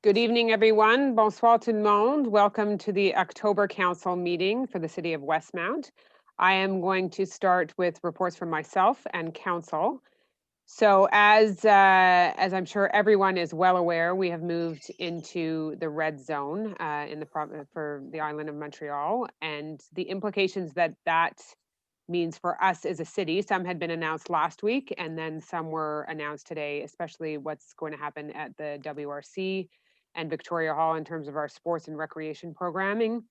Good evening, everyone. Bonsoir tout le monde. Welcome to the October Council meeting for the City of Westmount. I am going to start with reports from myself and Council. So as I'm sure everyone is well aware, we have moved into the red zone for the island of Montreal, and the implications that means for us as a city. Some had been announced last week, and then some were announced today, especially what's going to happen at the WRC and Victoria Hall in terms of our sports and recreation programming.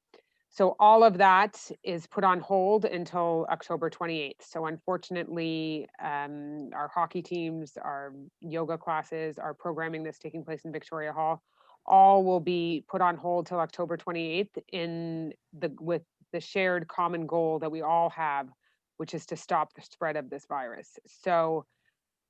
So all of that is put on hold until October 28th. So unfortunately, our hockey teams, our yoga classes, our programming that's taking place in Victoria Hall, all will be put on hold till October 28th with the shared common goal that we all have, which is to stop the spread of this virus. So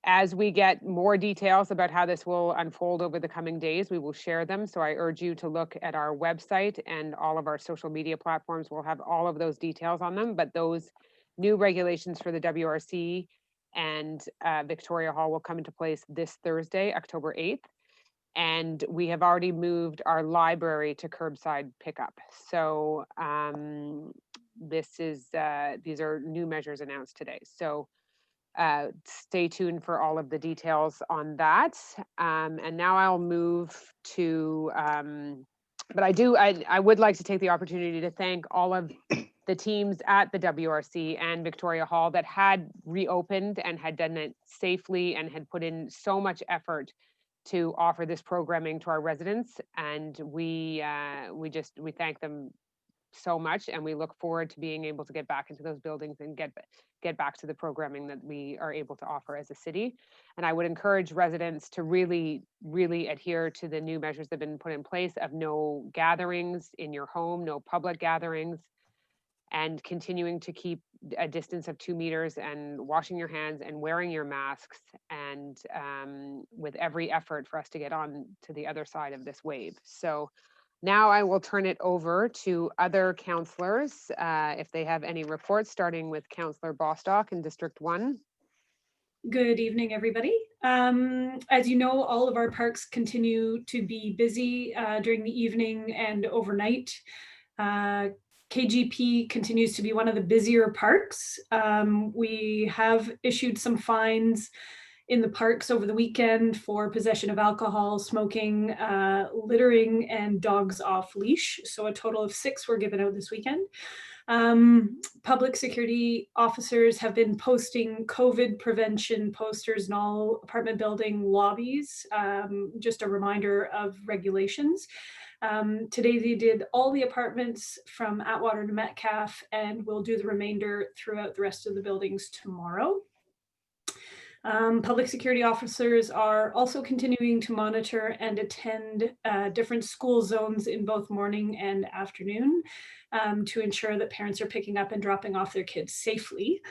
as we get more details about how this will unfold over the coming days, we will share them. So I urge you to look at our website, and all of our social media platforms will have all of those details on them. But those new regulations for the WRC and Victoria Hall will come into place this Thursday, October 8th. And we have already moved our library to curbside pickup. So these are new measures announced today. So stay tuned for all of the details on that. And now I'll move to, but I would like to take the opportunity to thank all of the teams at the WRC and Victoria Hall that had reopened and had done it safely and had put in so much effort to offer this programming to our residents. And we thank them so much, and we look forward to being able to get back into those buildings and get back to the programming that we are able to offer as a city. And I would encourage residents to really adhere to the new measures that have been put in place of no gatherings in your home, no public gatherings, and continuing to keep a distance of 2 meters and washing your hands and wearing your masks, and with every effort for us to get on to the other side of this wave. So now I will turn it over to other councillors if they have any reports, starting with Councillor Bostock in District 1. Good evening, everybody. As you know, all of our parks continue to be busy during the evening and overnight. KGP continues to be one of the busier parks. We have issued some fines in the parks over the weekend for possession of alcohol, smoking, littering, and dogs off leash. So a total of 6 were given out this weekend. Public security officers have been posting COVID prevention posters in all apartment building lobbies, just a reminder of regulations. Today they did all the apartments from Atwater to Metcalfe, and we'll do the remainder throughout the rest of the buildings tomorrow. Public security officers are also continuing to monitor and attend different school zones in both morning and afternoon to ensure that parents are picking up and dropping off their kids safely.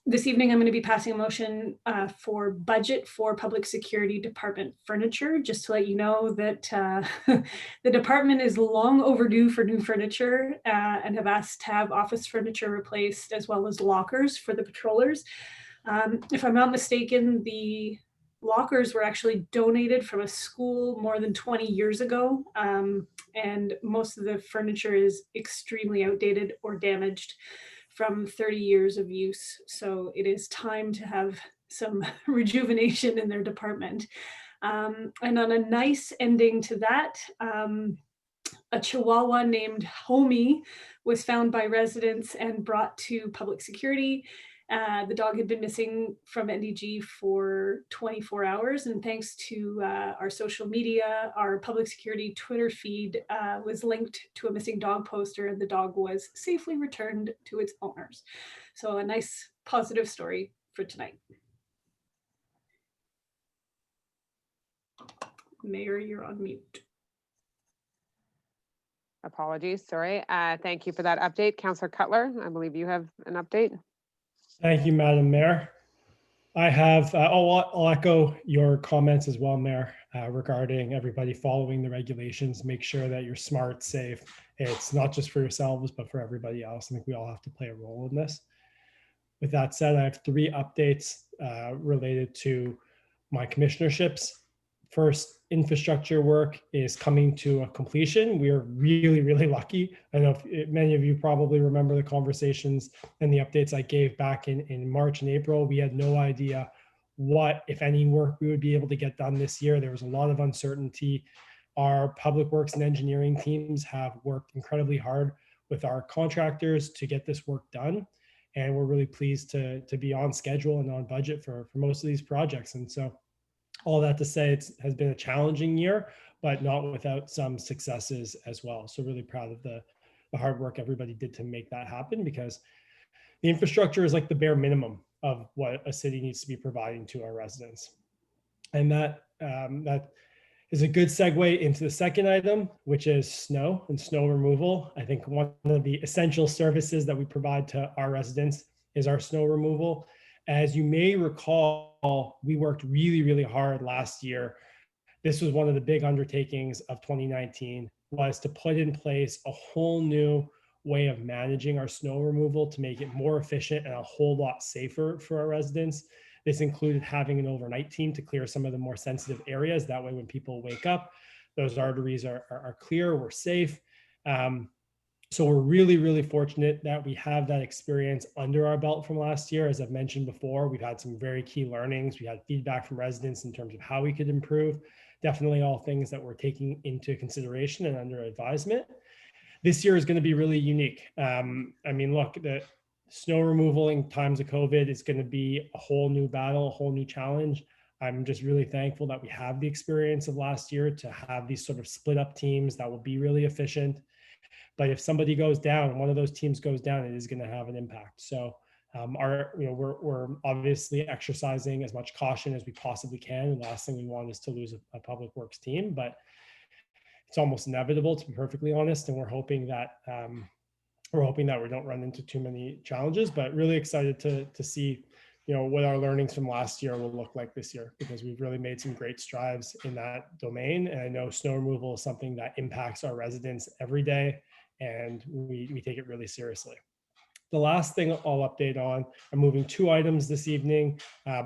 This evening, I'm going to be passing a motion for budget for public security department furniture, just to let you know that the department is long overdue for new furniture and have asked to have office furniture replaced, as well as lockers for the patrollers. If I'm not mistaken, the lockers were actually donated from a school more than 20 years ago, and most of the furniture is extremely outdated or damaged from 30 years of use. So it is time to have some rejuvenation in their department. And on a nice ending to that, a Chihuahua named Homie was found by residents and brought to public security. The dog had been missing from NDG for 24 hours, and thanks to our social media, our public security Twitter feed was linked to a missing dog poster, and the dog was safely returned to its owners. So a nice positive story for tonight. Mayor, you're on mute. Apologies, sorry. Thank you for that update. Councillor Cutler, I believe you have an update. Thank you, Madam Mayor. I have, I'll echo your comments as well, Mayor, regarding everybody following the regulations. Make sure that you're smart, safe. It's not just for yourselves, but for everybody else. I think we all have to play a role in this. With that said, I have 3 updates related to my commissionerships. first infrastructure work is coming to a completion. We are really, really lucky. I know many of you probably remember the conversations and the updates I gave back in March and April. We had no idea what, if any, work we would be able to get done this year. There was a lot of uncertainty. Our public works and engineering teams have worked incredibly hard with our contractors to get this work done. And we're really pleased to be on schedule and on budget for most of these projects. And so all that to say, it has been a challenging year, but not without some successes as well. So really proud of the hard work everybody did to make that happen, because the infrastructure is like the bare minimum of what a city needs to be providing to our residents. And that is a good segue into the second item, which is snow and snow removal. I think one of the essential services that we provide to our residents is our snow removal. As you may recall, we worked really, really hard last year. This was one of the big undertakings of 2019, was to put in place a whole new way of managing our snow removal to make it more efficient and a whole lot safer for our residents. This included having an overnight team to clear some of the more sensitive areas. That way, when people wake up, those arteries are clear, we're safe. So we're really, really fortunate that we have that experience under our belt from last year. As I've mentioned before, we've had some very key learnings. We had feedback from residents in terms of how we could improve. Definitely all things that we're taking into consideration and under advisement. This year is going to be really unique. I mean, look, the snow removal in times of COVID is going to be a whole new battle, a whole new challenge. I'm just really thankful that we have the experience of last year to have these sort of split up teams that will be really efficient. But if somebody goes down, one of those teams goes down, it is going to have an impact. So we're obviously exercising as much caution as we possibly can. And the last thing we want is to lose a public works team, but it's almost inevitable, to be perfectly honest. And we're hoping that we don't run into too many challenges, but really excited to see, what our learnings from last year will look like this year, because we've really made some great strides in that domain. And I know snow removal is something that impacts our residents every day, and we take it really seriously. The last thing I'll update on, I'm moving 2 items this evening.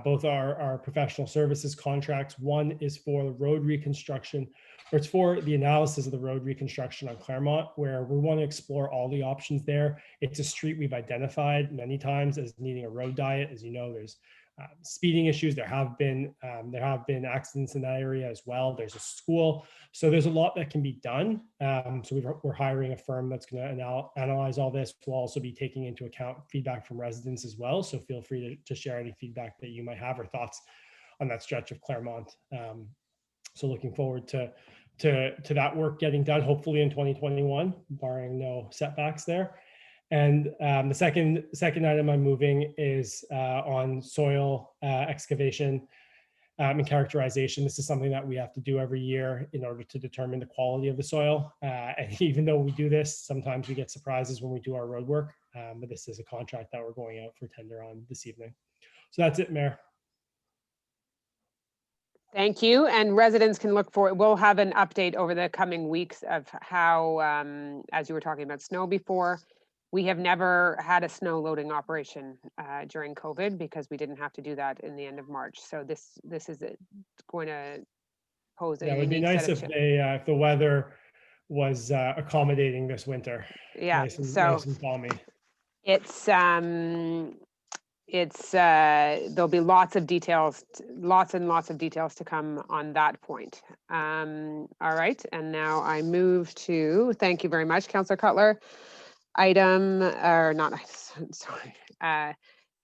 Both are our professional services contracts. One is for the road reconstruction, or it's for the analysis of the road reconstruction on Claremont, where we want to explore all the options there. It's a street we've identified many times as needing a road diet. As you know, there's speeding issues. There have been accidents in that area as well. There's a school. So there's a lot that can be done. So we're hiring a firm that's going to analyze all this. We'll also be taking into account feedback from residents as well. So feel free to share any feedback that you might have or thoughts on that stretch of Claremont. So looking forward to that work getting done, hopefully in 2021, barring no setbacks there. And the second item I'm moving is on soil excavation and characterization. This is something that we have to do every year in order to determine the quality of the soil. And even though we do this, sometimes we get surprises when we do our road work. But this is a contract that we're going out for tender on this evening. So that's it, Mayor. Thank you. And residents can look for it. We'll have an update over the coming weeks of how, as you were talking about snow before, we have never had a snow loading operation during COVID because we didn't have to do that in the end of March. So this is going to pose a it would be nice if the weather was accommodating this winter. Yeah, nice and balmy. There'll be lots and lots of details to come on that point. All right, and now I move to, thank you very much, Councillor Cutler.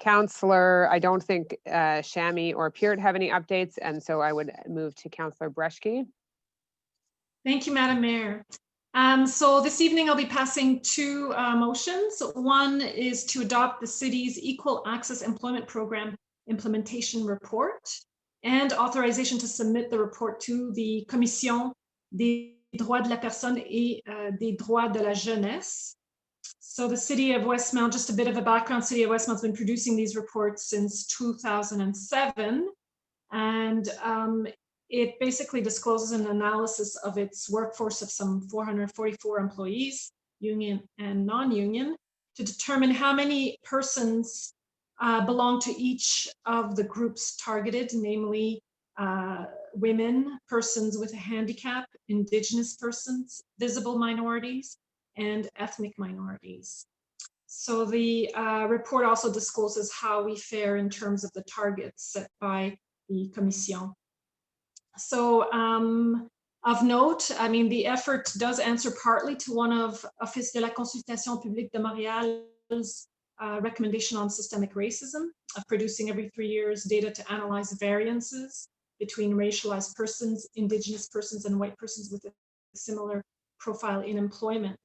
Councillor, I don't think Shami or Peart have any updates, and so I would move to Councillor Breschke. Thank you, Madam Mayor. So this evening I'll be passing 2 motions. One is to adopt the city's Equal Access Employment Program implementation report and authorization to submit the report to the Commission des droits de la personne et des droits de la jeunesse. So the City of Westmount, just a bit of a background, City of Westmount's been producing these reports since 2007. And it basically discloses an analysis of its workforce of some 444 employees, union and non-union, to determine how many persons belong to each of the groups targeted, namely women, persons with a handicap, Indigenous persons, visible minorities, and ethnic minorities. So the report also discloses how we fare in terms of the targets set by the Commission. So of note, I mean, the effort does answer partly to one of Office de la Consultation Publique de Montréal's recommendation on systemic racism, of producing every 3 years data to analyze variances between racialized persons, Indigenous persons, and white persons with a similar profile in employment.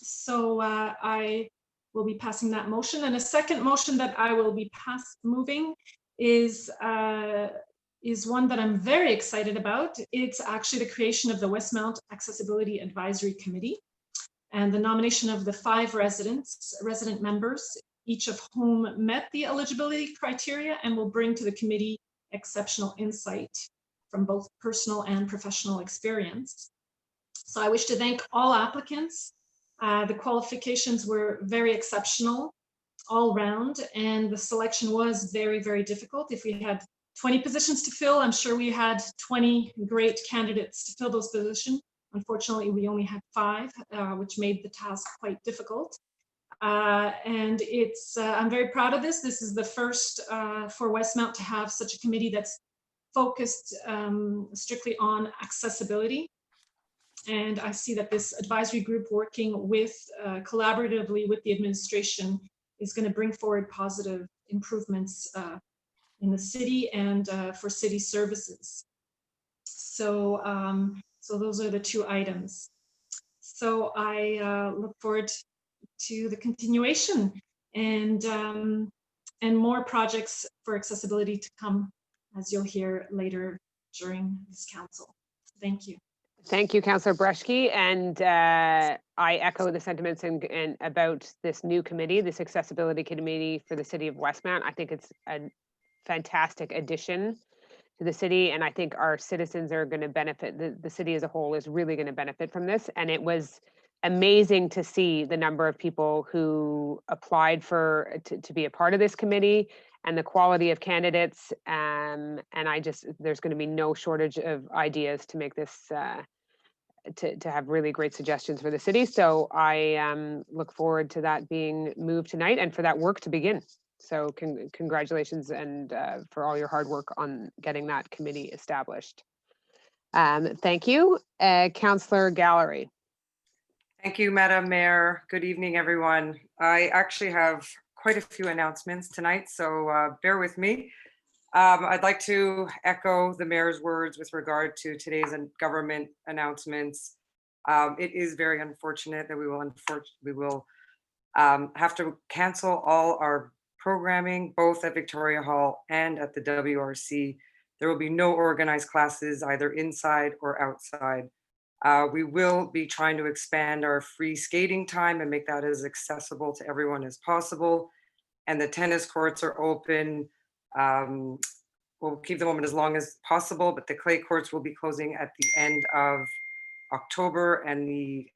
So I will be passing that motion. And a second motion that I will be moving is one that I'm very excited about. It's actually the creation of the Westmount Accessibility Advisory Committee and the nomination of the 5 resident members, each of whom met the eligibility criteria and will bring to the committee exceptional insight from both personal and professional experience. So I wish to thank all applicants. The qualifications were very exceptional all round, and the selection was very, very difficult. If we had 20 positions to fill, I'm sure we had 20 great candidates to fill those positions. Unfortunately, we only had 5, which made the task quite difficult. And it's, I'm very proud of this. This is the first for Westmount to have such a committee that's focused strictly on accessibility. And I see that this advisory group working with collaboratively with the administration is going to bring forward positive improvements in the city and for city services. So, so those are the 2 items. So I look forward to the continuation and more projects for accessibility to come, as you'll hear later during this council. Thank you. Thank you, Councillor Breshke. And I echo the sentiments and about this new committee, this accessibility committee for the city of Westmount. I think it's a fantastic addition to the city, and I think our citizens are going to benefit. The city as a whole is really going to benefit from this. And it was amazing to see the number of people who applied to be a part of this committee and the quality of candidates. And there's going to be no shortage of ideas to make this to have really great suggestions for the city. So I look forward to that being moved tonight and for that work to begin. So congratulations and for all your hard work on getting that committee established. Thank you. Councillor Gallery. Thank you, Madam Mayor. Good evening, everyone. I actually have quite a few announcements tonight, so bear with me. I'd like to echo the mayor's words with regard to today's government announcements. It is very unfortunate that we will have to cancel all our programming, both at Victoria Hall and at the WRC. There will be no organized classes either inside or outside. We will be trying to expand our free skating time and make that as accessible to everyone as possible. And the tennis courts are open. We'll keep them open as long as possible, but the clay courts will be closing at the end of October, and the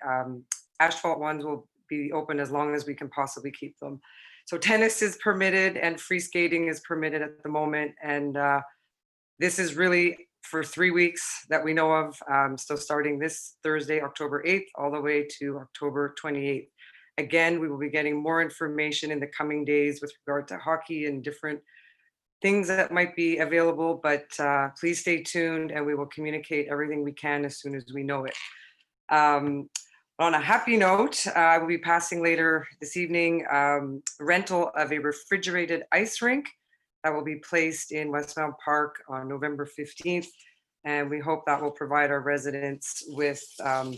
asphalt ones will be open as long as we can possibly keep them. So tennis is permitted and free skating is permitted at the moment. And this is really for 3 weeks that we know of. So starting this Thursday, October 8th, all the way to October 28th. Again, we will be getting more information in the coming days with regard to hockey and different things that might be available, but please stay tuned and we will communicate everything we can as soon as we know it. On a happy note, I will be passing later this evening rental of a refrigerated ice rink that will be placed in Westmount Park on November 15th. And we hope that will provide our residents with a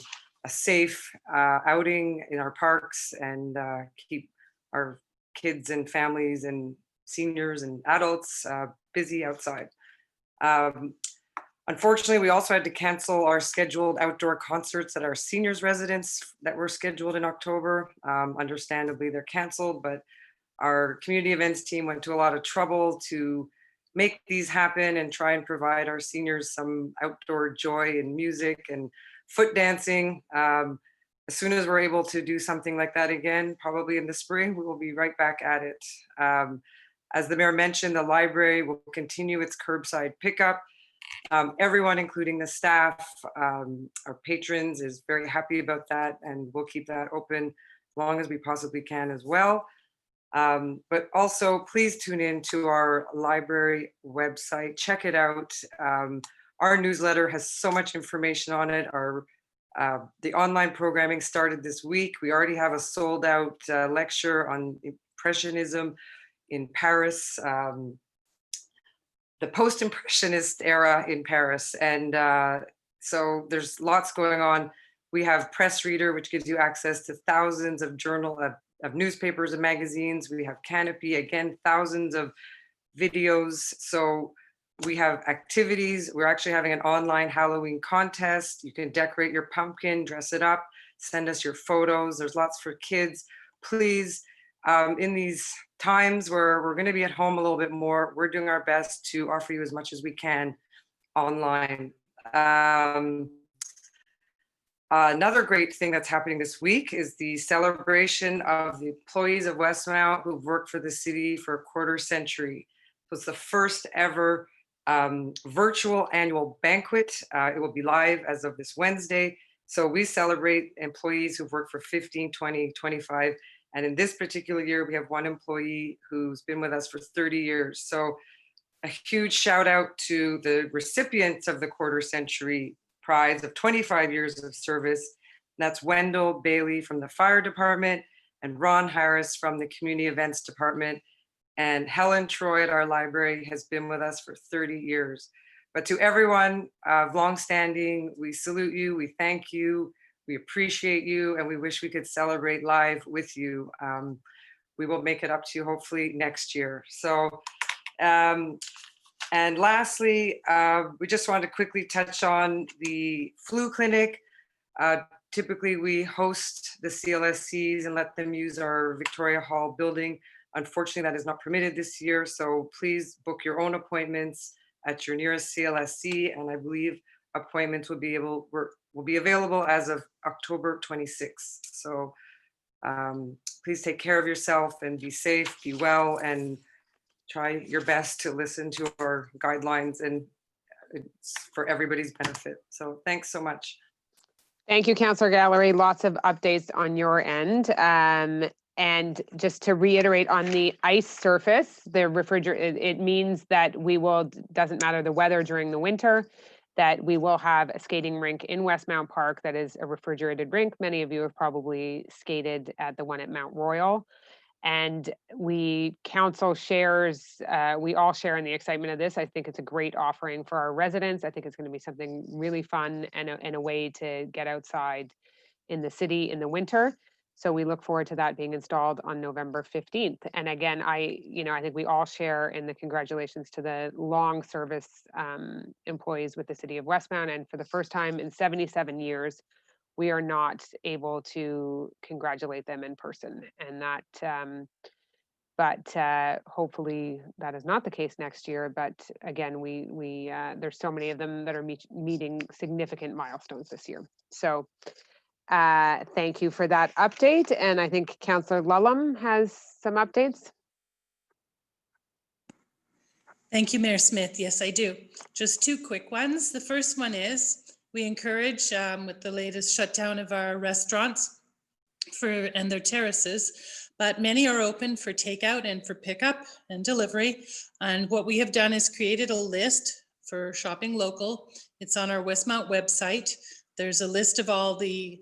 safe outing in our parks and keep our kids and families and seniors and adults busy outside. Unfortunately, we also had to cancel our scheduled outdoor concerts at our seniors residence that were scheduled in October. Understandably, they're canceled, but our community events team went to a lot of trouble to make these happen and try and provide our seniors some outdoor joy and music and foot dancing. As soon as we're able to do something like that again, probably in the spring, we will be right back at it. As the mayor mentioned, the library will continue its curbside pickup. Everyone, including the staff, our patrons, is very happy about that, and we'll keep that open as long as we possibly can as well. But also, please tune in to our library website. Check it out. Our newsletter has so much information on it. The online programming started this week. We already have a sold out lecture on Impressionism in Paris, the post-impressionist era in Paris. And so there's lots going on. We have Press Reader, which gives you access to thousands of of newspapers and magazines. We have Canopy, again, thousands of videos. So we have activities. We're actually having an online Halloween contest. You can decorate your pumpkin, dress it up, send us your photos. There's lots for kids. Please, in these times where we're going to be at home a little bit more, we're doing our best to offer you as much as we can online. Another great thing that's happening this week is the celebration of the employees of Westmount who've worked for the city for a quarter century. So it's the first ever virtual annual banquet. It will be live as of this Wednesday. So we celebrate employees who've worked for 15, 20, 25. And in this particular year, we have one employee who's been with us for 30 years. So a huge shout out to the recipients of the quarter century prize of 25 years of service. That's Wendell Bailey from the fire department and Ron Harris from the community events department. And Helen Troy at our library has been with us for 30 years. But to everyone longstanding, we salute you, we thank you, we appreciate you, and we wish we could celebrate live with you. We will make it up to you hopefully next year. So, and lastly, we just wanted to quickly touch on the flu clinic. Typically, we host the CLSCs and let them use our Victoria Hall building. Unfortunately, that is not permitted this year, so please book your own appointments at your nearest CLSC, and I believe appointments will be available as of October 26th. So please take care of yourself and be safe, be well, and try your best to listen to our guidelines, and it's for everybody's benefit. So thanks so much. Thank you, Councillor Gallery. Lots of updates on your end. And just to reiterate on the ice surface, the refrigerator, it means that we will, doesn't matter the weather during the winter, that we will have a skating rink in Westmount Park that is a refrigerated rink. Many of you have probably skated at the one at Mount Royal. And council shares, we all share in the excitement of this. I think it's a great offering for our residents. I think it's going to be something really fun and a way to get outside in the city in the winter. So we look forward to that being installed on November 15th. And again, I think we all share in the congratulations to the long service employees with the city of Westmount. And for the first time in 77 years, we are not able to congratulate them in person. And that, but hopefully that is not the case next year. But again, there's so many of them that are meeting significant milestones this year. So thank you for that update. And I think Councillor Lulham has some updates. Thank you, Mayor Smith. Yes, I do. Just two quick ones. The first one is we encourage with the latest shutdown of our restaurants and their terraces, but many are open for takeout and for pickup and delivery. And what we have done is created a list for shopping local. It's on our Westmount website. There's a list of all the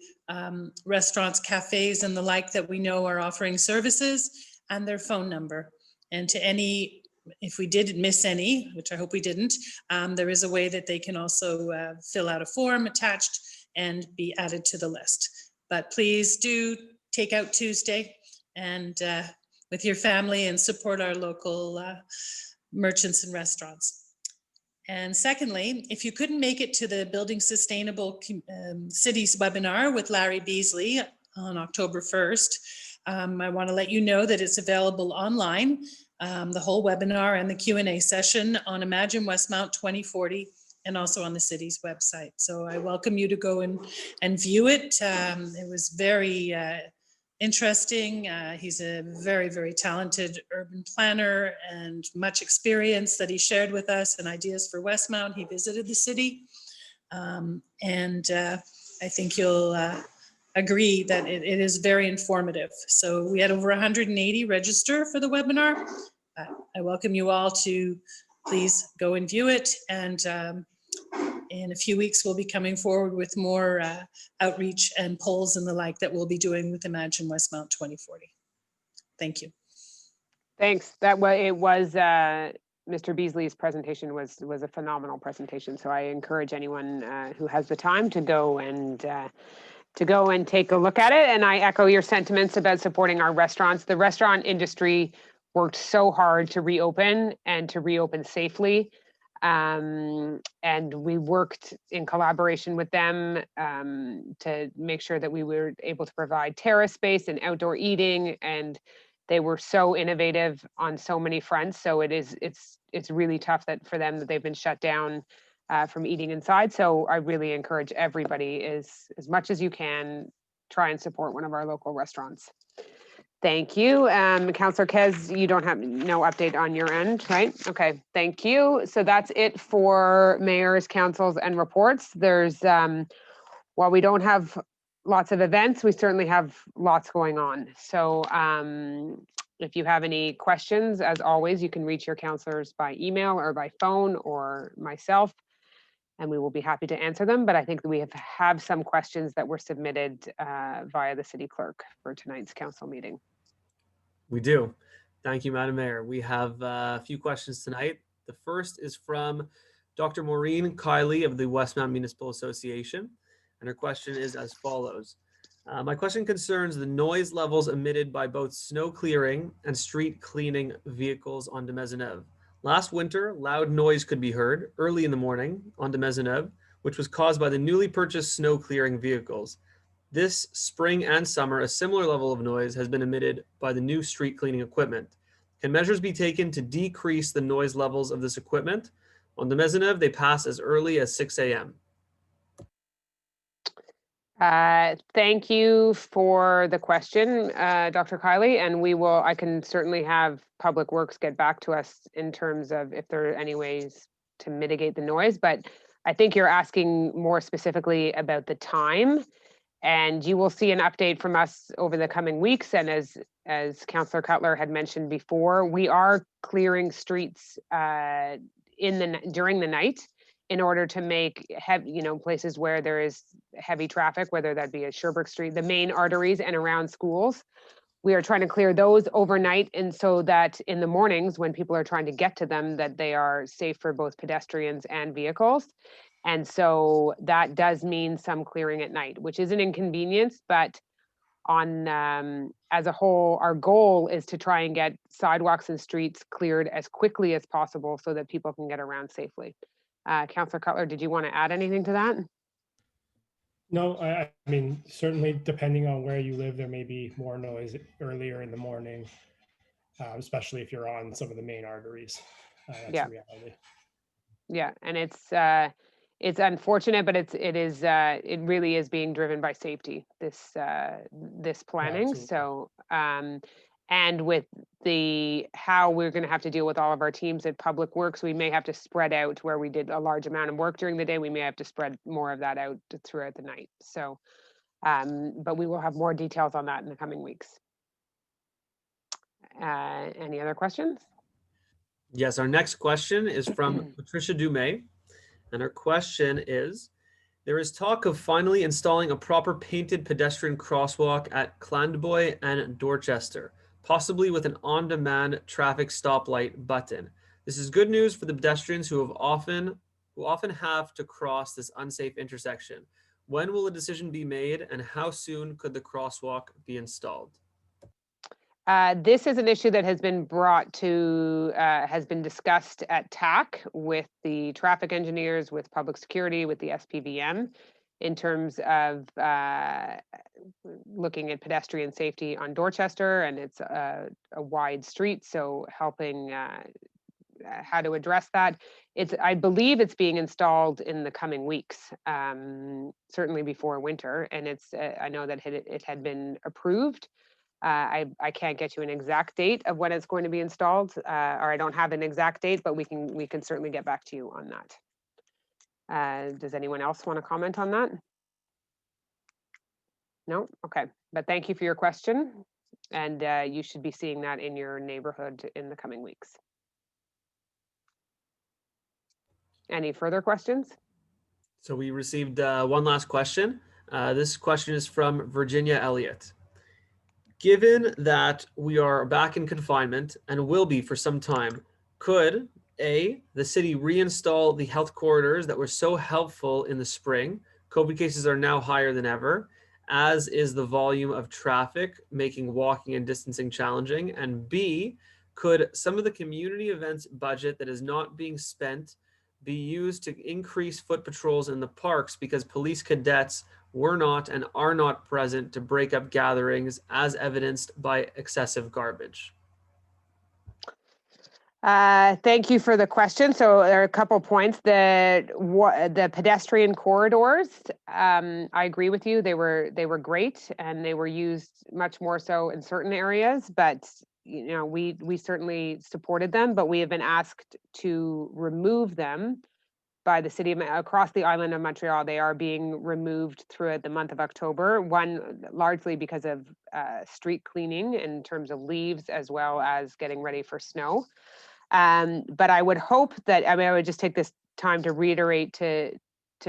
restaurants, cafes, and the like that we know are offering services and their phone number. And to any, if we did miss any, which I hope we didn't, there is a way that they can also fill out a form attached and be added to the list. But please do take out Tuesday and with your family and support our local merchants and restaurants. And secondly, if you couldn't make it to the Building Sustainable Cities webinar with Larry Beasley on October 1st, I want to let you know that it's available online, the whole webinar and the Q&A session on Imagine Westmount 2040 and also on the city's website. So I welcome you to go and view it. It was very interesting. He's a very, very talented urban planner and much experience that he shared with us and ideas for Westmount. He visited the city. And I think you'll agree that it is very informative. So we had over 180 register for the webinar. I welcome you all to please go and view it. And in a few weeks, we'll be coming forward with more outreach and polls and the like that we'll be doing with Imagine Westmount 2040. Thank you. Thanks. That was Mr. Beasley's presentation was a phenomenal presentation. So I encourage anyone who has the time to go and take a look at it. And I echo your sentiments about supporting our restaurants. The restaurant industry worked so hard to reopen and to reopen safely. And we worked in collaboration with them to make sure that we were able to provide terrace space and outdoor eating, and they were so innovative on so many fronts. So it's really tough that for them that they've been shut down from eating inside. So I really encourage everybody, as much as you can, try and support one of our local restaurants. Thank you. Councillor Kez, you don't have no update on your end, right? Okay, thank you. So that's it for mayors, councils, and reports. There's, while we don't have lots of events, we certainly have lots going on. So if you have any questions, as always, you can reach your councillors by email or by phone or myself, and we will be happy to answer them. But I think that we have some questions that were submitted via the city clerk for tonight's council meeting. We do. Thank you, Madam Mayor. We have a few questions tonight. The first is from Dr. Maureen Kiley of the Westmount Municipal Association. And her question is as follows. My question concerns the noise levels emitted by both snow clearing and street cleaning vehicles on de Maisonneuve. Last winter, loud noise could be heard early in the morning on de Maisonneuve, which was caused by the newly purchased snow clearing vehicles. This spring and summer, a similar level of noise has been emitted by the new street cleaning equipment. Can measures be taken to decrease the noise levels of this equipment? On the Maisonneuve, they pass as early as 6 a.m. Thank you for the question, Dr. Kiley, and I can certainly have Public Works get back to us in terms of if there are any ways to mitigate the noise, but I think you're asking more specifically about the time. And you will see an update from us over the coming weeks. And as Councillor Cutler had mentioned before, we are clearing streets during the night in order to make places where there is heavy traffic, whether that be at Sherbrooke Street, the main arteries and around schools. We are trying to clear those overnight, and so that in the mornings when people are trying to get to them, that they are safe for both pedestrians and vehicles. And so that does mean some clearing at night, which is an inconvenience, but on as a whole, our goal is to try and get sidewalks and streets cleared as quickly as possible so that people can get around safely. Councillor Cutler, did you want to add anything to that? No, I mean, certainly depending on where you live, there may be more noise earlier in the morning, especially if you're on some of the main arteries. That's the reality. Yeah, and it's unfortunate, but it really is being driven by safety, this planning. Yeah, so and with how we're going to have to deal with all of our teams at Public Works, we may have to spread out where we did a large amount of work during the day. We may have to spread more of that out throughout the night. So, but we will have more details on that in the coming weeks. Any other questions? Yes, our next question is from Patricia Dumais. And her question is, there is talk of finally installing a proper painted pedestrian crosswalk at Clandeboye and Dorchester, possibly with an on-demand traffic stoplight button. This is good news for the pedestrians who often have to cross this unsafe intersection. When will a decision be made, and how soon could the crosswalk be installed? This is an issue that has been has been discussed at TAC with the traffic engineers, with public security, with the SPVM, in terms of looking at pedestrian safety on Dorchester, and it's a wide street, so helping how to address that. I believe it's being installed in the coming weeks, certainly before winter, and I know that it had been approved. I can't get you an exact date of when it's going to be installed, or I don't have an exact date, but we can certainly get back to you on that. Does anyone else want to comment on that? No? Okay, but thank you for your question. And you should be seeing that in your neighborhood in the coming weeks. Any further questions? So we received one last question. This question is from Virginia Elliott. Given that we are back in confinement and will be for some time, could A, the city reinstall the health corridors that were so helpful in the spring? COVID cases are now higher than ever, as is the volume of traffic, making walking and distancing challenging. And B, could some of the community events budget that is not being spent be used to increase foot patrols in the parks because police cadets were not and are not present to break up gatherings as evidenced by excessive garbage? Thank you for the question. So there are a couple points. The pedestrian corridors, I agree with you. They were great and they were used much more so in certain areas, but you know, we certainly supported them, but we have been asked to remove them by the city across the island of Montreal. They are being removed throughout the month of October, one largely because of street cleaning in terms of leaves, as well as getting ready for snow. But I would hope that, I mean, I would just take this time to reiterate to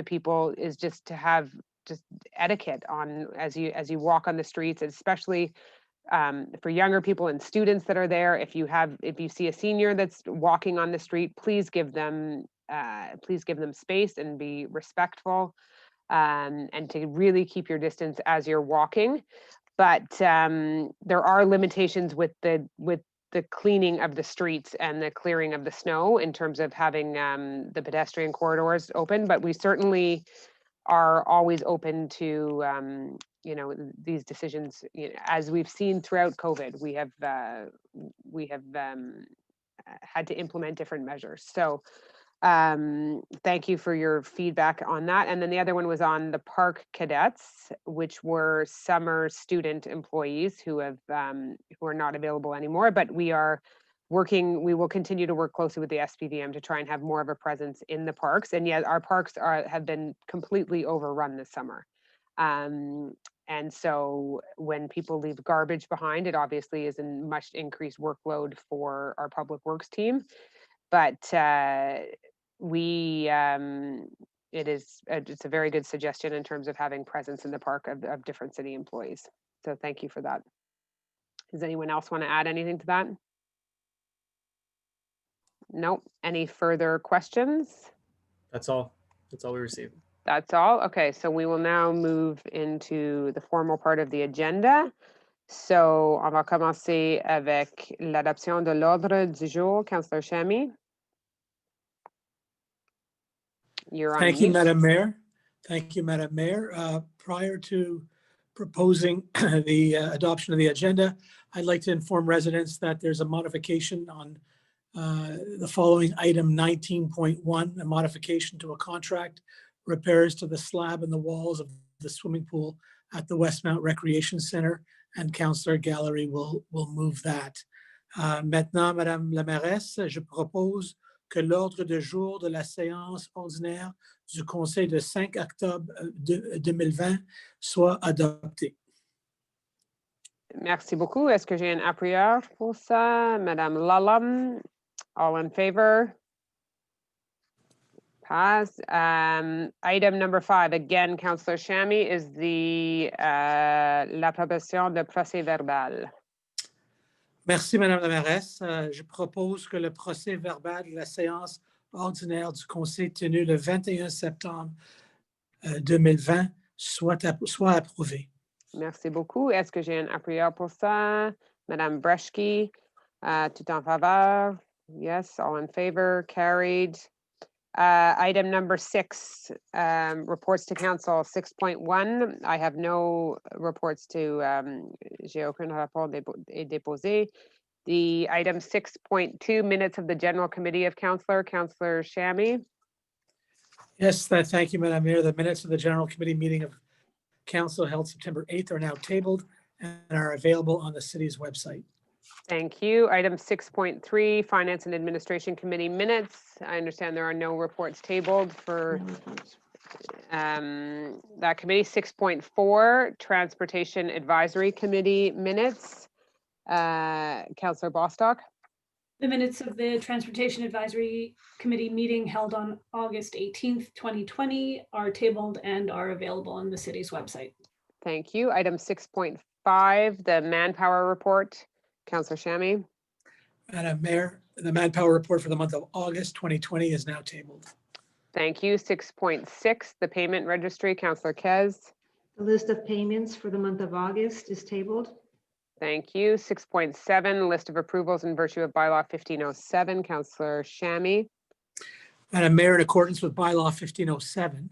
people is just to have just etiquette on as you walk on the streets, especially for younger people and students that are there. If you see a senior that's walking on the street, please give them space and be respectful, and to really keep your distance as you're walking. But there are limitations with the cleaning of the streets and the clearing of the snow in terms of having the pedestrian corridors open. But we certainly are always open to you know, these decisions. You know, as we've seen throughout COVID, we have had to implement different measures. So thank you for your feedback on that. And then the other one was on the park cadets, which were summer student employees who are not available anymore, but we will continue to work closely with the SPVM to try and have more of a presence in the parks. And yet our parks have been completely overrun this summer. And so when people leave garbage behind, it obviously is a much increased workload for our public works team. But it's a very good suggestion in terms of having presence in the park of different city employees. So thank you for that. Does anyone else want to add anything to that? Nope. Any further questions? That's all. That's all we received. That's all? Okay, so we will now move into the formal part of the agenda. So, on va commencer avec l'adoption de l'ordre du jour. Councillor Chamy. You're on Thank you, mute. Madam Mayor. Thank you, Madam Mayor. Prior to proposing the adoption of the agenda, I'd like to inform residents that there's a modification on the following item 19.1, a modification to a contract, repairs to the slab and the walls of the swimming pool at the Westmount Recreation Center, and Councillor Gallery will move that. Maintenant, Madame la Mairesse, je propose que l'ordre de jour de la séance ordinaire du conseil de 5 octobre 2020 soit adopté. Merci beaucoup. Est-ce que j'ai un appuyeur pour ça? Madame Lallam, all in favor? Pass. Item number 5, again, Councillor Chamy, is the l'approbation de procès verbal. Merci, Madame la Mairesse. Je propose que le procès verbal de la séance ordinaire du conseil tenue le 21 septembre 2020 soit approuvé. Merci beaucoup. Est-ce que j'ai un appuyeur pour ça? Madame Breschke, tout en faveur? Yes, all in favor, carried. Item number 6, reports to council 6.1. I have no reports to, j'ai aucun rapport déposé. The item 6.2, minutes of the general committee of Councillor Chamy. Yes, thank you, Madam Mayor. The minutes of the general committee meeting of council held September 8th are now tabled and are available on the city's website. Thank you. Item 6.3, Finance and Administration Committee minutes. I understand there are no reports tabled for that committee. 6.4, Transportation Advisory Committee minutes. Councillor Bostock. The minutes of the Transportation Advisory Committee meeting held on August 18th, 2020 are tabled and are available on the city's website. Thank you. Item 6.5, the manpower report. Councillor Shammy. Madam Mayor, the manpower report for the month of August 2020 is now tabled. Thank you. 6.6, the payment registry. Councillor Kez. The list of payments for the month of August is tabled. Thank you. 6.7, list of approvals in virtue of bylaw 1507. Councillor Shammy. Madam Mayor, in accordance with bylaw 1507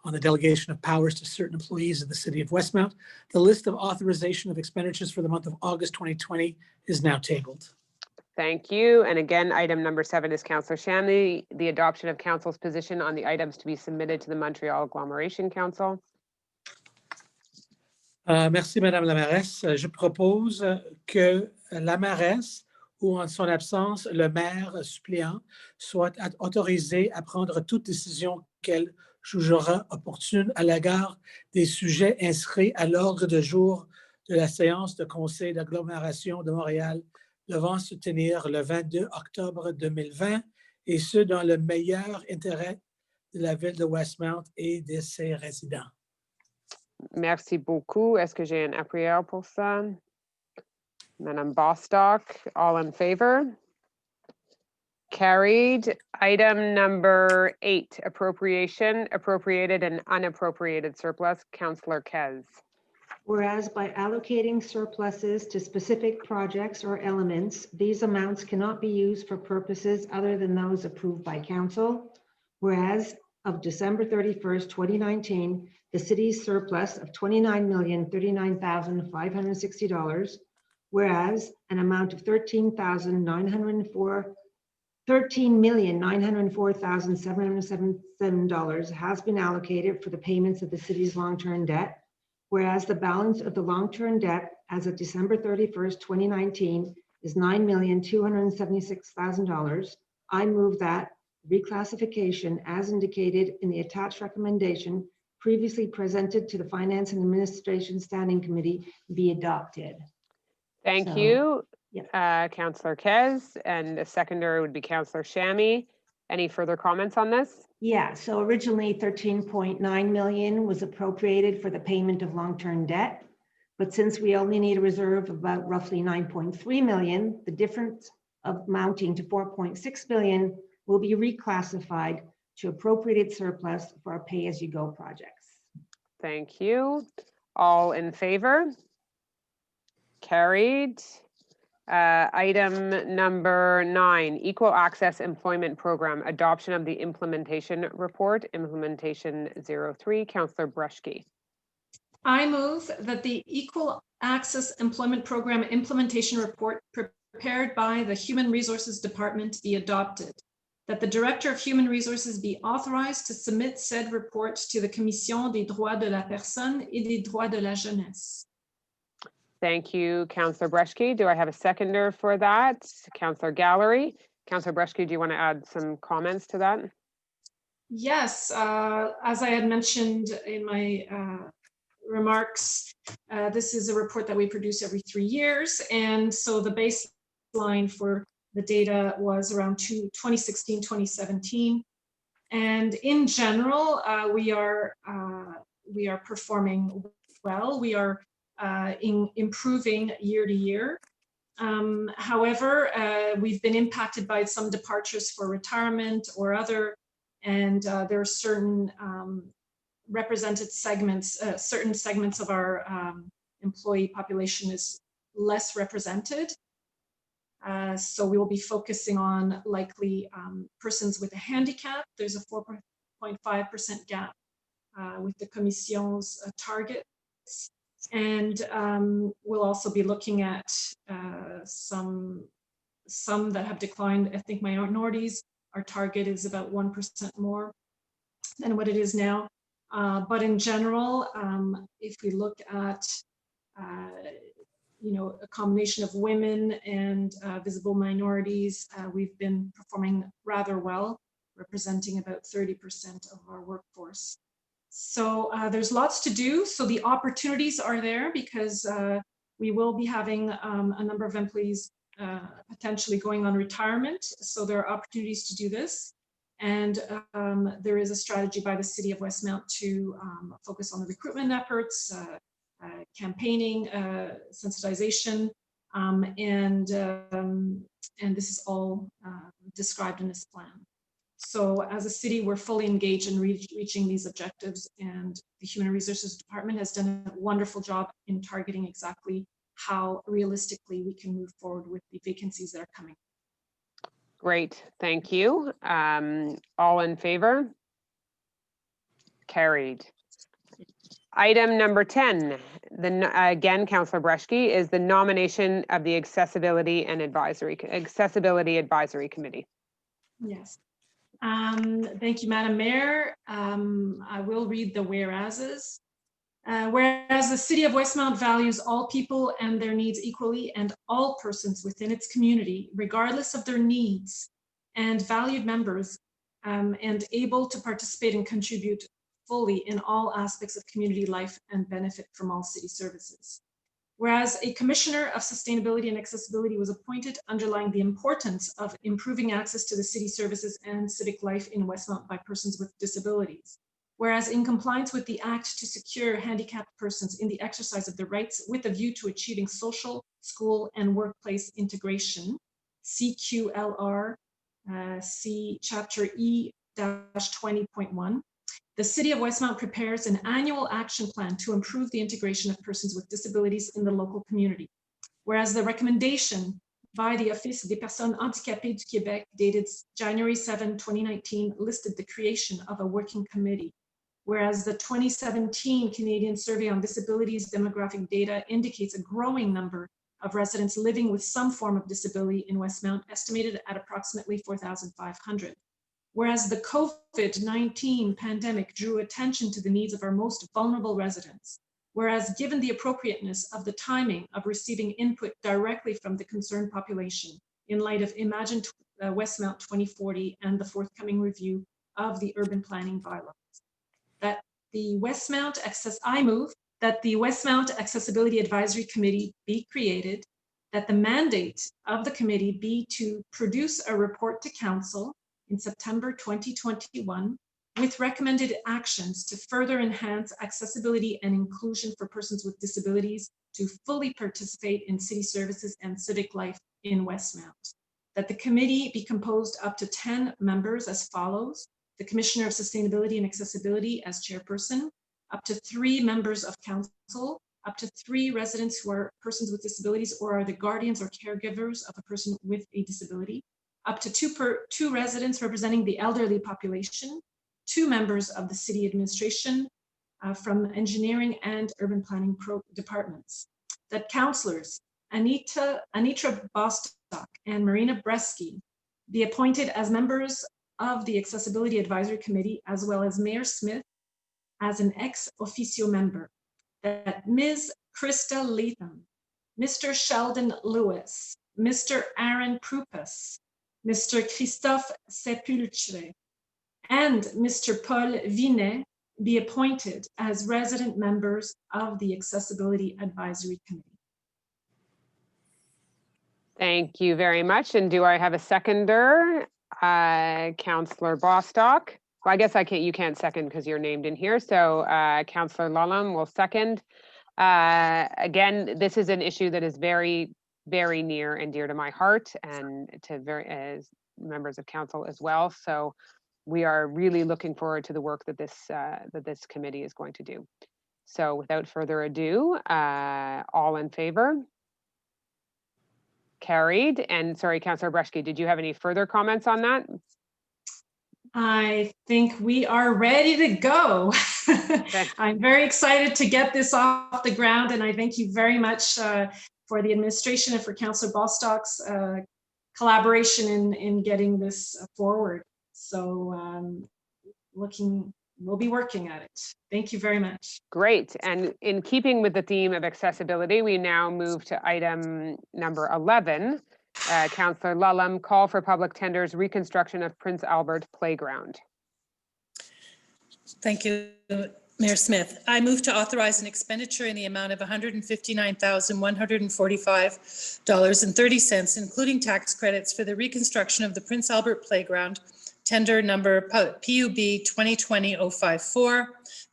on the delegation of powers to certain employees of the city of Westmount, the list of authorization of expenditures for the month of August 2020 is now tabled. Thank you. And again, item number 7 is Councillor Shammy, the adoption of council's position on the items to be submitted to the Montreal Agglomeration Council. Merci, Madame la mairesse. Je propose que la mairesse ou en son absence, le maire suppléant soit autorisé à prendre toute décision qu'elle jugera opportune à l'égard des sujets inscrits à l'ordre du jour de la séance de conseil d'agglomération de Montréal devant se tenir le 22 octobre 2020 et ce dans le meilleur intérêt de la ville de Westmount et de ses résidents. Merci beaucoup. Est-ce que j'ai un appuyeur pour ça? Madame Bostock, all in favor? Carried. Item number 8, appropriation, appropriated and unappropriated surplus. Councillor Kez. Whereas by allocating surpluses to specific projects or elements, these amounts cannot be used for purposes other than those approved by council. Whereas of December 31st, 2019, the city's surplus of $29,039,560, whereas an amount of $13,904,777 has been allocated for the payments of the city's long-term debt, whereas the balance of the long-term debt as of December 31st, 2019 is $9,276,000, I move that reclassification as indicated in the attached recommendation previously presented to the Finance and Administration Standing Committee be adopted. Thank So, you, yeah. Councillor Kez, and the seconder would be Councillor Shammy. Any further comments on this? Yeah, so originally 13.9 million was appropriated for the payment of long-term debt. But since we only need a reserve of about roughly 9.3 million, the difference of amounting to 4.6 billion will be reclassified to appropriated surplus for our pay-as-you-go projects. Thank you. All in favor? Carried. Item number 9, Equal Access Employment Program, adoption of the implementation report, implementation 03. Councillor Brushke. I move that the Equal Access Employment Program implementation report prepared by the Human Resources Department be adopted, that the Director of Human Resources be authorized to submit said report to the Commission des droits de la personne et des droits de la jeunesse. Thank you, Councillor Brushke. Do I have a seconder for that? Councillor Gallery. Councillor Brushke, do you want to add some comments to that? Yes, as I had mentioned in my remarks, this is a report that we produce every 3 years. And so the baseline for the data was around 2016, 2017. And in general, we are performing well. We are improving year to year. However, we've been impacted by some departures for retirement or other, and there are certain represented segments, certain segments of our employee population is less represented. So we will be focusing on likely persons with a handicap. There's a 4.5% gap with the Commission's targets. And we'll also be looking at some that have declined. Ethnic minorities, our target is about 1% more than what it is now. But in general, if we look at a combination of women and visible minorities. We've been performing rather well, representing about 30% of our workforce. So there's lots to do. So the opportunities are there because we will be having a number of employees potentially going on retirement. So there are opportunities to do this. And there is a strategy by the City of Westmount to focus on the recruitment efforts, campaigning, sensitization, and this is all described in this plan. So as a city, we're fully engaged in reaching these objectives, and the Human Resources Department has done a wonderful job in targeting exactly how realistically we can move forward with the vacancies that are coming. Great, thank you. All in favor? Carried. Item number 10, again, Councillor Breschke, is the nomination of the Accessibility Advisory Committee. Yes. Thank you, Madam Mayor. I will read the whereases. Whereas the City of Westmount values all people and their needs equally, and all persons within its community, regardless of their needs, and valued members and able to participate and contribute fully in all aspects of community life and benefit from all city services. Whereas a Commissioner of Sustainability and Accessibility was appointed, underlying the importance of improving access to the city services and civic life in Westmount by persons with disabilities. Whereas in compliance with the Act to secure handicapped persons in the exercise of their rights with a view to achieving social, school, and workplace integration, CQLR, see Chapter E-20.1, the City of Westmount prepares an annual action plan to improve the integration of persons with disabilities in the local community. Whereas the recommendation by the Office des Personnes Handicapées du Québec dated January 7, 2019 listed the creation of a working committee. Whereas the 2017 Canadian Survey on Disabilities demographic data indicates a growing number of residents living with some form of disability in Westmount, estimated at approximately 4,500. Whereas the COVID-19 pandemic drew attention to the needs of our most vulnerable residents. Whereas given the appropriateness of the timing of receiving input directly from the concerned population in light of Imagine Westmount 2040 and the forthcoming review of the urban planning bylaws. I move that the Westmount Accessibility Advisory Committee be created, that the mandate of the committee be to produce a report to Council in September 2021 with recommended actions to further enhance accessibility and inclusion for persons with disabilities to fully participate in city services and civic life in Westmount. That the committee be composed up to 10 members as follows: the Commissioner of Sustainability and Accessibility as chairperson, up to 3 members of council, up to 3 residents who are persons with disabilities or are the guardians or caregivers of a person with a disability, up to 2 residents representing the elderly population, 2 members of the city administration from engineering and urban planning departments. That councillors Anitra Bostock and Marina Breschke be appointed as members of the Accessibility Advisory Committee, as well as Mayor Smith as an ex officio member. That Ms. Krista Latham, Mr. Sheldon Lewis, Mr. Aaron Prupas, Mr. Christophe Sepulchre, and Mr. Paul Vinet be appointed as resident members of the Accessibility Advisory Committee. Thank you very much. And do I have a seconder? Councillor Bostock. Well, I guess you can't second because you're named in here. So Councillor Lallam will second. Again, this is an issue that is very, very near and dear to my heart and to as members of council as well. So we are really looking forward to the work that this committee is going to do. So without further ado, all in favor? Carried. And sorry, Councillor Breschke, did you have any further comments on that? I think we are ready to go. Okay. I'm very excited to get this off the ground, and I thank you very much for the administration and for Councillor Bostock's collaboration in getting this forward. So looking We'll be working at it. Thank you very much. Great. And in keeping with the theme of accessibility, we now move to item number 11. Councillor Lulham, call for public tenders, reconstruction of Prince Albert Playground. Thank you, Mayor Smith. I move to authorize an expenditure in the amount of $159,145.30, including tax credits for the reconstruction of the Prince Albert Playground, tender number PUB 2020-054,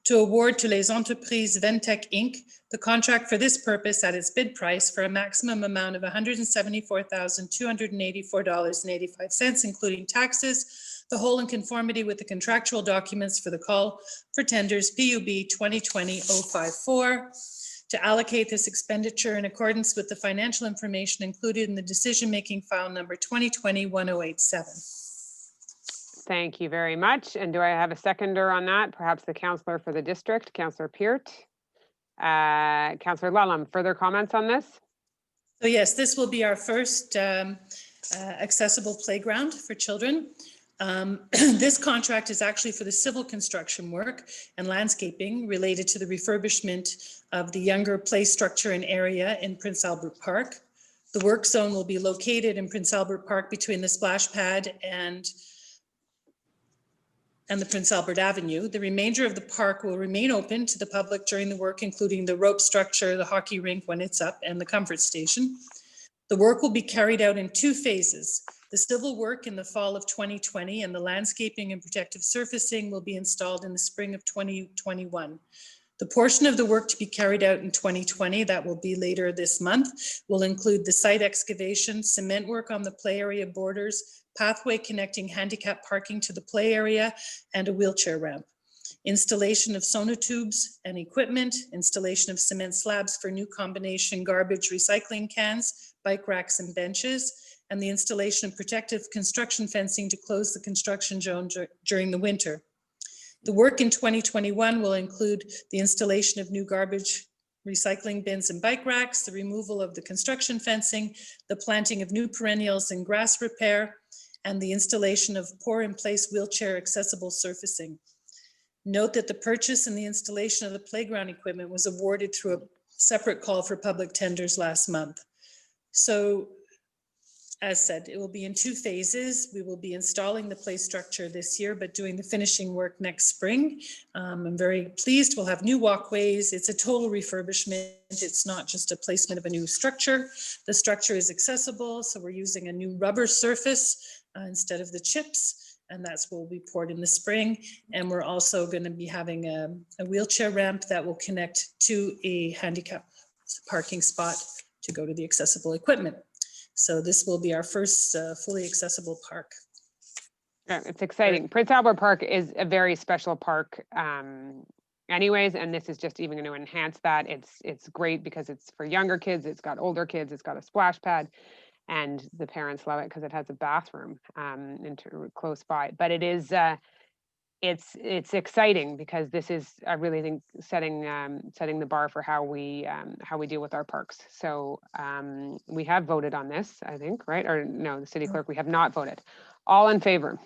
to award to Les Entreprises Ventec Inc. the contract for this purpose at its bid price for a maximum amount of $174,284.85, including taxes, the whole in conformity with the contractual documents for the call for tenders PUB 2020-054, to allocate this expenditure in accordance with the financial information included in the decision-making file number 2020-1087. Thank you very much. And do I have a seconder on that? Perhaps the councillor for the district, Councillor Peart. Councillor Lulham, further comments on this? So yes, this will be our first accessible playground for children. This contract is actually for the civil construction work and landscaping related to the refurbishment of the younger play structure and area in Prince Albert Park. The work zone will be located in Prince Albert Park between the splash pad and the Prince Albert Avenue. The remainder of the park will remain open to the public during the work, including the rope structure, the hockey rink when it's up, and the comfort station. The work will be carried out in 2 phases. The civil work in the fall of 2020 and the landscaping and protective surfacing will be installed in the spring of 2021. The portion of the work to be carried out in 2020, that will be later this month, will include the site excavation, cement work on the play area borders, pathway connecting handicap parking to the play area, and a wheelchair ramp. Installation of sonotubes and equipment, installation of cement slabs for new combination garbage recycling cans, bike racks and benches, and the installation of protective construction fencing to close the construction zone during the winter. The work in 2021 will include the installation of new garbage recycling bins and bike racks, the removal of the construction fencing, the planting of new perennials and grass repair, and the installation of pour-in-place wheelchair accessible surfacing. Note that the purchase and the installation of the playground equipment was awarded through a separate call for public tenders last month. So, as said, it will be in 2 phases. We will be installing the play structure this year, but doing the finishing work next spring. I'm very pleased. We'll have new walkways. It's a total refurbishment. It's not just a placement of a new structure. The structure is accessible, so we're using a new rubber surface instead of the chips, and that's what will be poured in the spring. And we're also going to be having a wheelchair ramp that will connect to a handicap parking spot to go to the accessible equipment. So this will be our first fully accessible park. Yeah, it's exciting. Prince Albert Park is a very special park anyways, and this is just even going to enhance that. It's great because it's for younger kids, it's got older kids, it's got a splash pad, and the parents love it because it has a bathroom close by. But it is it's exciting because this is, I really think, setting the bar for how we deal with our parks. So we have voted on this, I think, right? Or no, the city clerk, we have not voted. All in favor?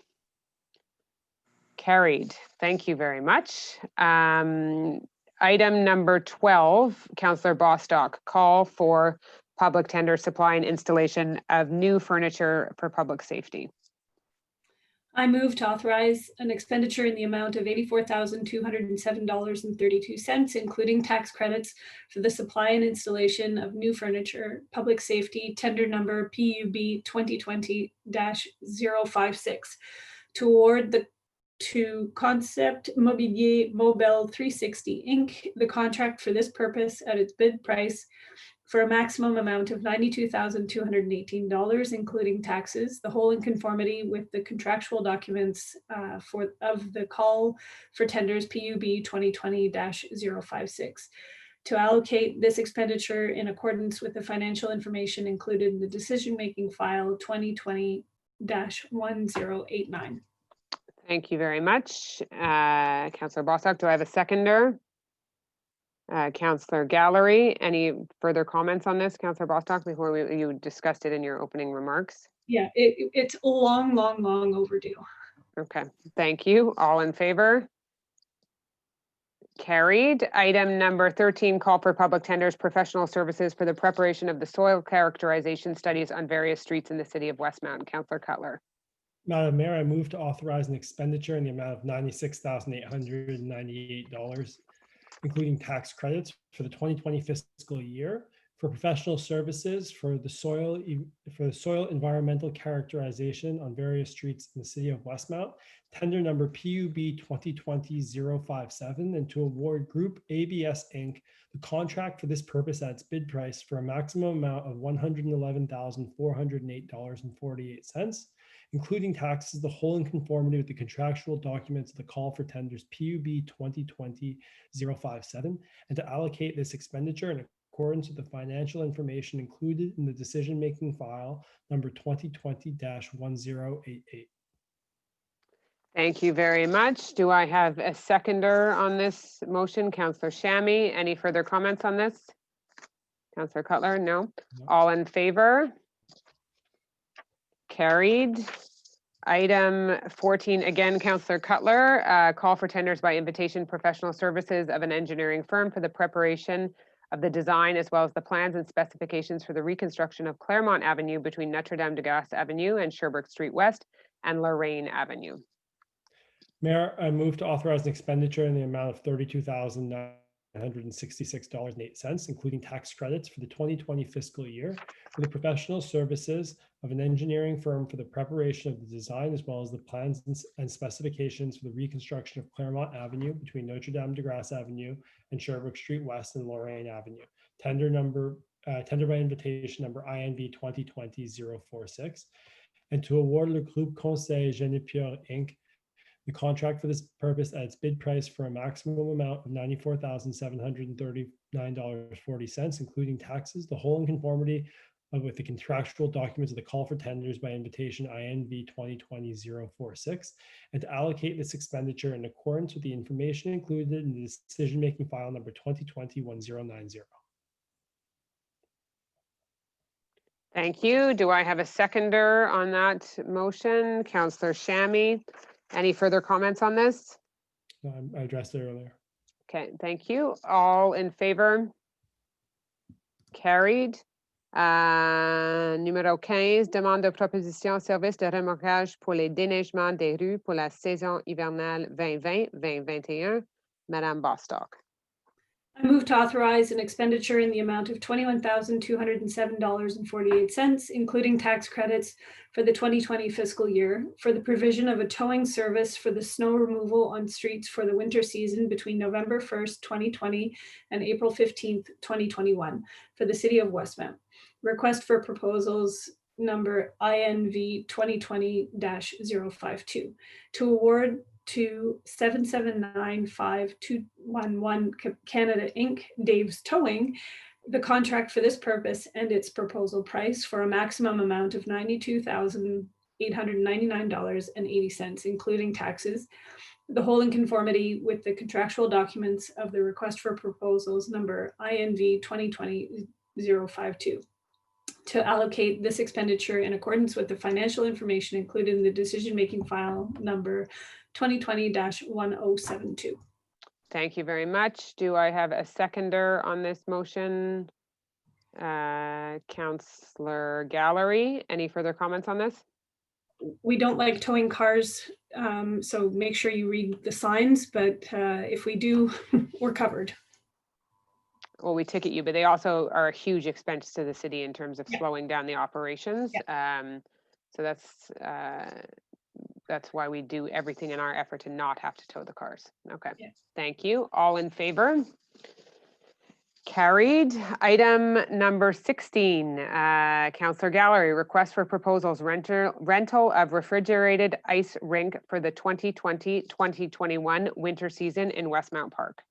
Carried. Thank you very much. Item number 12, Councillor Bostock, call for public tender supply and installation of new furniture for public safety. I move to authorize an expenditure in the amount of $84,207.32, including tax credits for the supply and installation of new furniture, public safety, tender number PUB 2020-056, to award to Concept Mobilier Mobile 360 Inc. the contract for this purpose at its bid price for a maximum amount of $92,218, including taxes, the whole in conformity with the contractual documents of the call for tenders PUB 2020-056, to allocate this expenditure in accordance with the financial information included in the decision-making file 2020-1089. Thank you very much. Councillor Bostock, do I have a seconder? Councillor Gallery, any further comments on this, Councillor Bostock, before you discussed it in your opening remarks? Yeah, it's long overdue. Okay, thank you. All in favor? Carried. Item number 13, call for public tenders, professional services for the preparation of the soil characterization studies on various streets in the city of Westmount. Councillor Cutler. Madam Mayor, I move to authorize an expenditure in the amount of $96,898, including tax credits for the 2020 fiscal year for professional services for the soil environmental characterization on various streets in the city of Westmount, tender number PUB 2020-057, and to award Group ABS Inc. the contract for this purpose at its bid price for a maximum amount of $111,408.48, including taxes, the whole in conformity with the contractual documents of the call for tenders PUB 2020-057, and to allocate this expenditure in accordance with the financial information included in the decision-making file number 2020-1088. Thank you very much. Do I have a seconder on this motion? Councillor Shammy. Any further comments on this? Councillor Cutler, no. All in favor? Carried. Item 14, again, Councillor Cutler, call for tenders by invitation, professional services of an engineering firm for the preparation of the design as well as the plans and specifications for the reconstruction of Claremont Avenue between Notre-Dame-de-Grâce Avenue and Sherbrooke Street West and Lorraine Avenue. Mayor, I move to authorize an expenditure in the amount of $32,966.08, including tax credits for the 2020 fiscal year for the professional services of an engineering firm for the preparation of the design as well as the plans and specifications for the reconstruction of Claremont Avenue between Notre-Dame-de-Grâce Avenue and Sherbrooke Street West and Lorraine Avenue. Tender by invitation number INV 2020-046, and to award Le Groupe Conseil Inc. the contract for this purpose at its bid price for a maximum amount of $94,739.40, including taxes, the whole in conformity with the contractual documents of the call for tenders by invitation INV 2020-046, and to allocate this expenditure in accordance with the information included in the decision-making file number 2020-1090. Thank you. Do I have a seconder on that motion? Councillor Shammy. Any further comments on this? I addressed it earlier. Okay, thank you. All in favor? Carried. Numéro 15, demande de proposition service de remorquage pour les déneigements des rues pour la saison hivernale 2020-2021. Madame Bostock. I move to authorize an expenditure in the amount of $21,207.48, including tax credits for the 2020 fiscal year for the provision of a towing service for the snow removal on streets for the winter season between November 1st, 2020 and April 15th, 2021 for the city of Westmount. Request for proposals number INV 2020-052 to award to 7795211 Canada Inc. Dave's Towing the contract for this purpose and its proposal price for a maximum amount of $92,899.80, including taxes, the whole in conformity with the contractual documents of the request for proposals number INV 2020-052. To allocate this expenditure in accordance with the financial information included in the decision-making file number 2020-1072. Thank you very much. Do I have a seconder on this motion? Councillor Gallery, any further comments on this? We don't like towing cars, so make sure you read the signs, but if we do, we're covered. Well, we ticket you, but they also are a huge expense to the city in terms of slowing down the operations. So that's why we do everything in our effort to not have to tow the cars. Okay, thank you. All in favor? Carried. Item number 16, Councillor Gallery, request for proposals, rental of refrigerated ice rink for the 2020-2021 winter season in Westmount Park.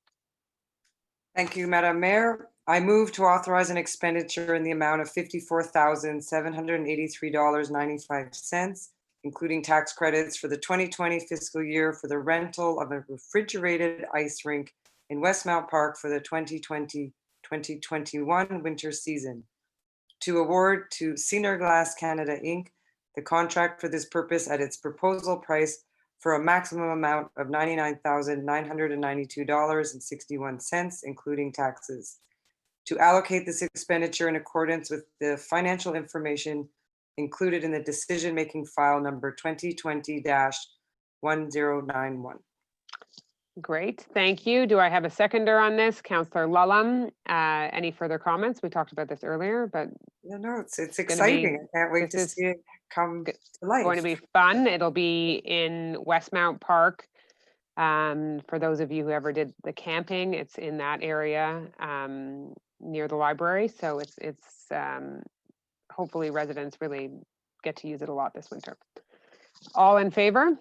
Thank you, Madam Mayor. I move to authorize an expenditure in the amount of $54,783.95, including tax credits for the 2020 fiscal year for the rental of a refrigerated ice rink in Westmount Park for the 2020-2021 winter season. To award to Senior Glass Canada Inc. the contract for this purpose at its proposal price for a maximum amount of $99,992.61, including taxes. To allocate this expenditure in accordance with the financial information included in the decision-making file number 2020-1091. Great, thank you. Do I have a seconder on this? Councillor Lulham, any further comments? We talked about this earlier, but Yeah, no, it's gonna be- exciting. I can't wait to this is see it come g- to life. going to be fun. It'll be in Westmount Park. For those of you who ever did the camping, it's in that area near the library. So it's hopefully residents really get to use it a lot this winter. All in favor?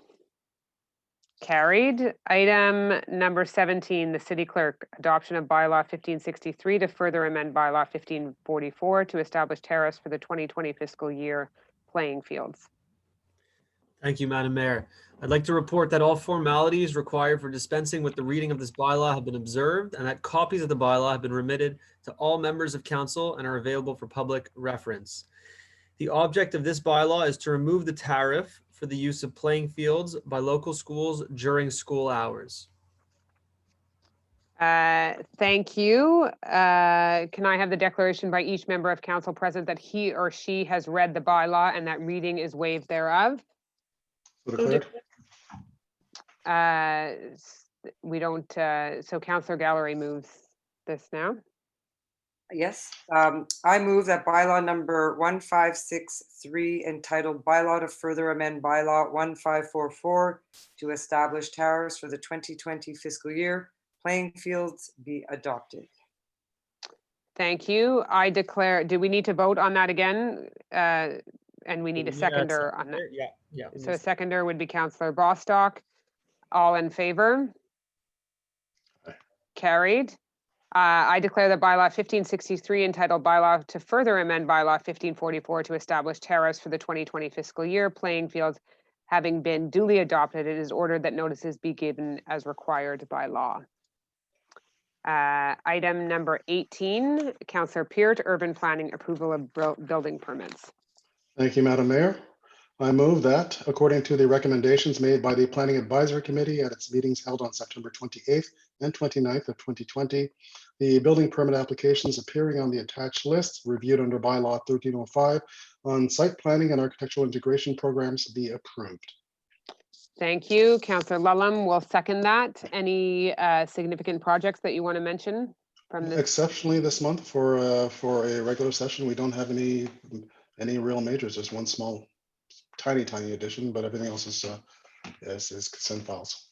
Carried. Item number 17, the city clerk, adoption of bylaw 1563 to further amend bylaw 1544 to establish tariffs for the 2020 fiscal year playing fields. Thank you, Madam Mayor. I'd like to report that all formalities required for dispensing with the reading of this bylaw have been observed and that copies of the bylaw have been remitted to all members of council and are available for public reference. The object of this bylaw is to remove the tariff for the use of playing fields by local schools during school hours. Thank you. Can I have the declaration by each member of council present that he or she has read the bylaw and that reading is waived thereof? So declared. We don't, so Councillor Gallery moves this now. Yes, I move that bylaw number 1563 entitled Bylaw to Further Amend Bylaw 1544 to establish tariffs for the 2020 fiscal year playing fields be adopted. Thank you. I declare, do we need to vote on that again? And we need a seconder on that. Yeah. So a seconder would be Councillor Bostock. All in favor? Aye. Carried. I declare that bylaw 1563 entitled Bylaw to Further Amend Bylaw 1544 to establish tariffs for the 2020 fiscal year playing fields having been duly adopted. It is ordered that notices be given as required by law. Item number 18, Councillor Peart, urban planning approval of building permits. Thank you, Madam Mayor. I move that, according to the recommendations made by the Planning Advisory Committee at its meetings held on September 28th and 29th of 2020, the building permit applications appearing on the attached list reviewed under bylaw 1305 on site planning and architectural integration programs be approved. Thank you. Councillor Lulham will second that. Any significant projects that you want to mention from this? Exceptionally this month for a regular session, we don't have any real majors. There's one small tiny addition, but everything else is consent files.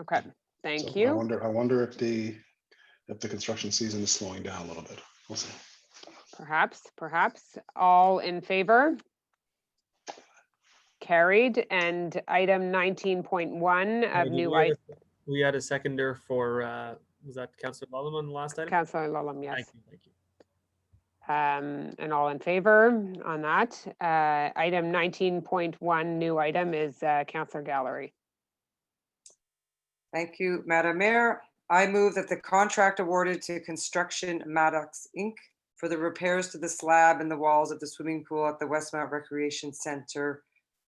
Okay, thank So you. I wonder if the construction season is slowing down a little bit. We'll see. Perhaps. All in favor? Carried. And item 19.1 of new item. We had a seconder for, was that Councillor Lulham on the last item? Councillor Lulham, yes. Thank you. And all in favor on that. Item 19.1 new item is Councillor Gallery. Thank you, Madam Mayor. I move that the contract awarded to Construction Maddox Inc. for the repairs to the slab and the walls of the swimming pool at the Westmount Recreation Center,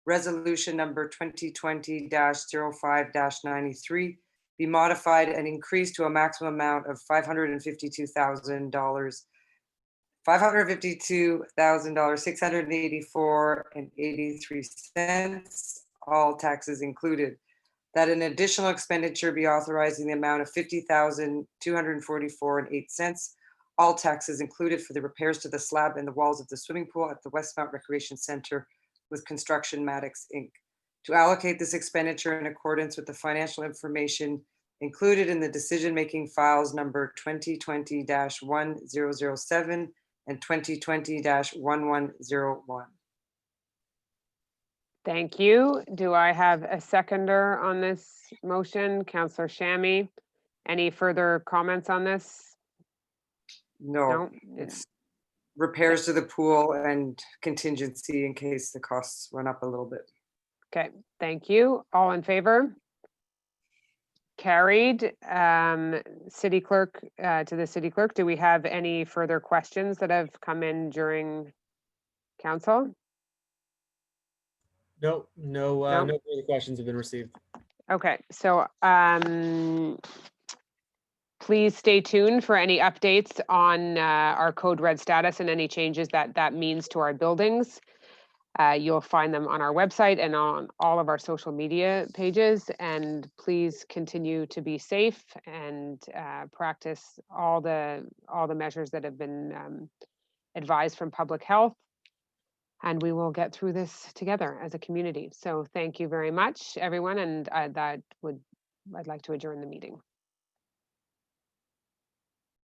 resolution number 2020-05-93, be modified and increased to a maximum amount of $552,000, $684.83, all taxes included. That an additional expenditure be authorized in the amount of $50,244.08, all taxes included, for the repairs to the slab and the walls of the swimming pool at the Westmount Recreation Center with Construction Maddox Inc. To allocate this expenditure in accordance with the financial information included in the decision-making files number 2020-1007 and 2020-1101. Thank you. Do I have a seconder on this motion? Councillor Shammy. Any further comments on this? No, it's repairs to the pool and contingency in case the costs run up a little bit. Okay, thank you. All in favor? Carried. City clerk, to the city clerk, do we have any further questions that have come in during council? No further questions have been received. Okay, so please stay tuned for any updates on our code red status and any changes that means to our buildings. You'll find them on our website and on all of our social media pages. And please continue to be safe and practice all the measures that have been advised from public health. And we will get through this together as a community. So thank you very much, everyone. And I'd like to adjourn the meeting.